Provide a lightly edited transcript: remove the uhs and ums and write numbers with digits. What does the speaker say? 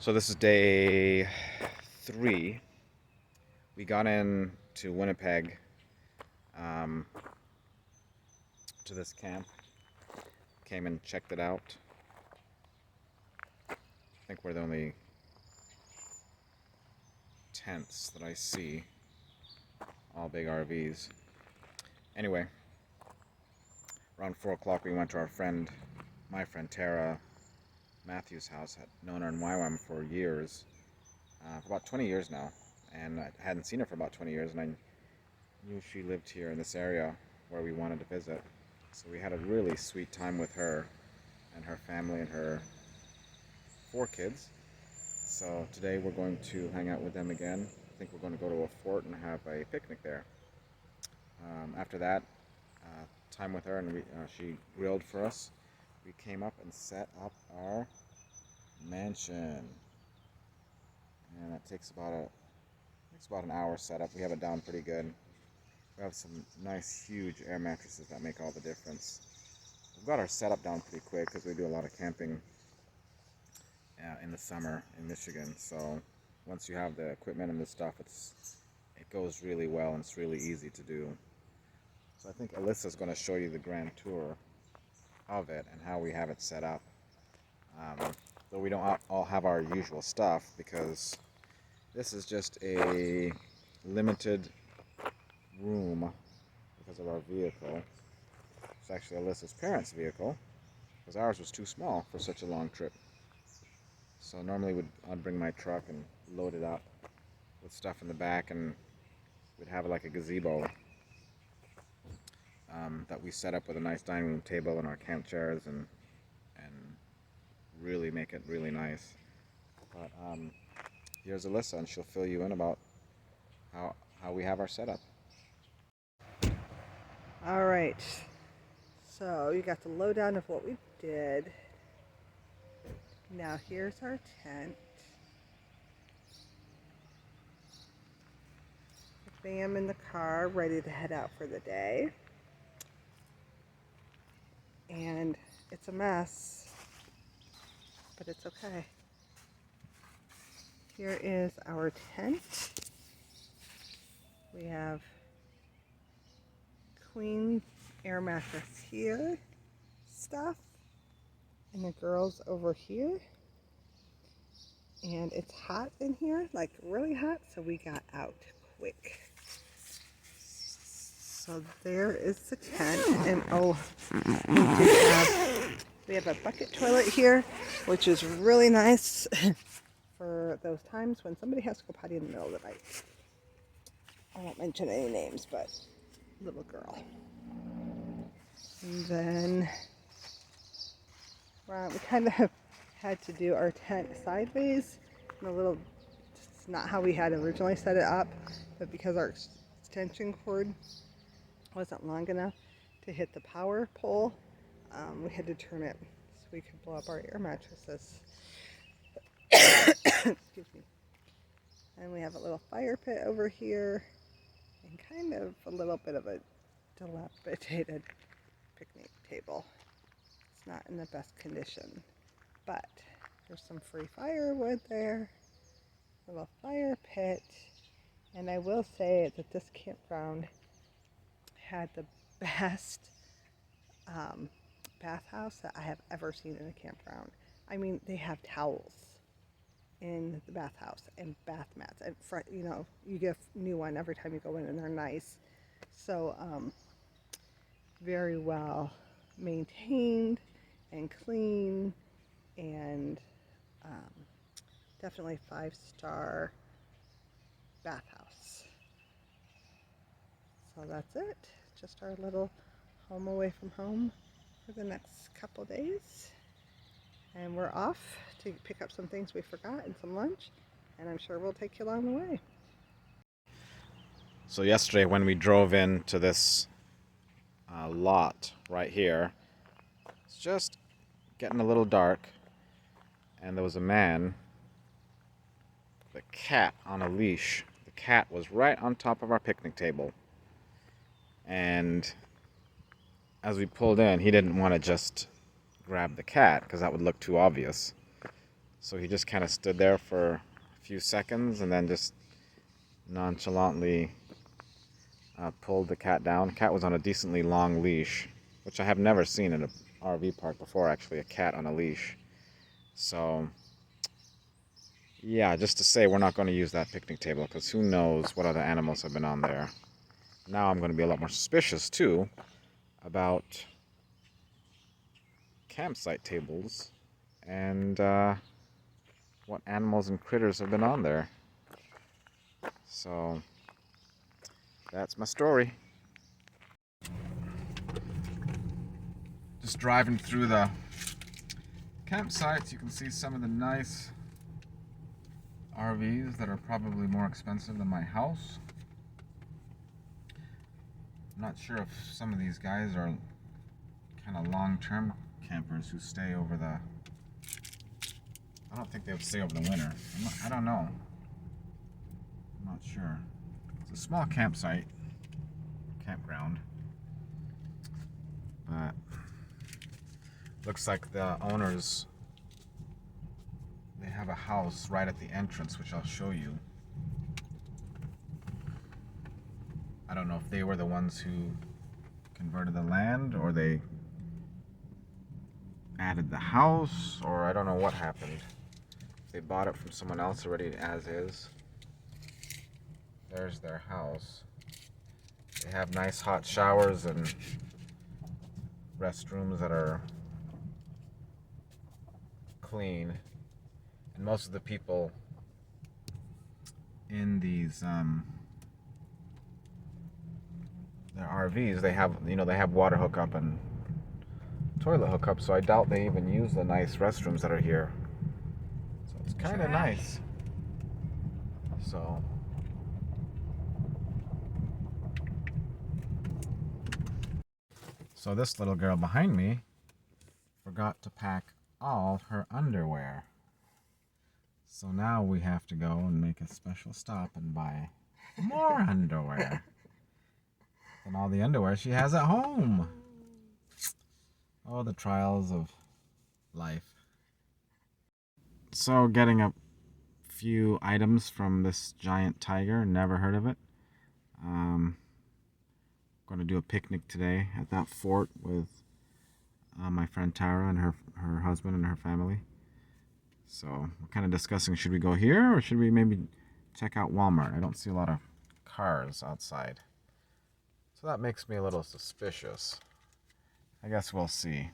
So this is day 3. We got in to Winnipeg um, to this camp. Came and checked it out. I think we're the only tents that I see. All big RVs. Anyway, around 4 o'clock we went to my friend Tara Matthew's house. I'd known her in YWAM for years, for about 20 years now. And I hadn't seen her for about 20 years, and I knew she lived here in this area where we wanted to visit. So we had a really sweet time with her and her family and her 4 kids. So today we're going to hang out with them again. I think we're going to go to a fort and have a picnic there. After that, time with her, and she grilled for us. We came up and set up our mansion, and it takes about an hour setup. We have it down pretty good. We have some nice huge air mattresses that make all the difference. We've got our setup down pretty quick because we do a lot of camping in the summer in Michigan. So once you have the equipment and the stuff, it goes really well and it's really easy to do. So I think Alyssa's going to show you the grand tour of it and how we have it set up. Though we don't all have our usual stuff, because this is just a limited room because of our vehicle. It's actually Alyssa's parents' vehicle, because ours was too small for such a long trip. So normally I'd bring my truck and load it up with stuff in the back, and we'd have like a gazebo that we set up with a nice dining room table and our camp chairs, and really make it really nice. But here's Alyssa, and she'll fill you in about how we have our setup. All right, so you got the lowdown of what we did. Now here's our tent. Bam in the car, ready to head out for the day. And it's a mess, but it's okay. Here is our tent. We have queen air mattress here, stuff, and the girls over here. And it's hot in here, like really hot, so we got out quick. So there is the tent, and we have a bucket toilet here, which is really nice for those times when somebody has to go potty in the middle of the night. I won't mention any names, but little girl. And then we kind of had to do our tent sideways, and it's not how we had originally set it up, but because our extension cord wasn't long enough to hit the power pole, we had to turn it so we could blow up our air mattresses. Excuse me. And we have a little fire pit over here, and kind of a little bit of a dilapidated picnic table. It's not in the best condition, but there's some free firewood there, a little fire pit, and I will say that this campground had the best bathhouse that I have ever seen in a campground. I mean, they have towels in the bathhouse and bath mats. And front, you get a new one every time you go in, and they're nice. So very well maintained and clean, and definitely 5-star bathhouse. So that's it. Just our little home away from home for the next couple days. And we're off to pick up some things we forgot and some lunch, and I'm sure we'll take you along the way. So yesterday when we drove into this lot right here, it's just getting a little dark, and there was a man with a cat on a leash. The cat was right on top of our picnic table, and as we pulled in, he didn't want to just grab the cat because that would look too obvious. So So he just kind of stood there for a few seconds and then just nonchalantly pulled the cat down. The cat was on a decently long leash, which I have never seen in an RV park before, actually, a cat on a leash. So, yeah, just to say we're not going to use that picnic table because who knows what other animals have been on there. Now I'm going to be a lot more suspicious, too, about campsite tables and what animals and critters have been on there. So, that's my story. Just driving through the campsites, you can see some of the nice RVs that are probably more expensive than my house. I'm not sure if some of these guys are kind of long-term campers who stay over the... I don't think they would stay over the winter. I don't know. I'm not sure. It's a small campground. But looks like the owners, they have a house right at the entrance, which I'll show you. I don't know if they were the ones who converted the land or they added the house, or I don't know what happened. They bought it from someone else already as is. There's their house. They have nice hot showers and restrooms that are clean. And most of the people in these their RVs, they have, they have water hookup and toilet hookup, so I doubt they even use the nice restrooms that are here. So it's kind of nice. So this little girl behind me forgot to pack all her underwear. So now we have to go and make a special stop and buy more underwear than all the underwear she has at home. Oh, the trials of life. So getting a few items from this giant tiger, never heard of it. Going to do a picnic today at that fort with my friend Tara and her husband and her family. So we're kind of discussing, should we go here or should we maybe check out Walmart? I don't see a lot of cars outside. So that makes me a little suspicious. I guess we'll see.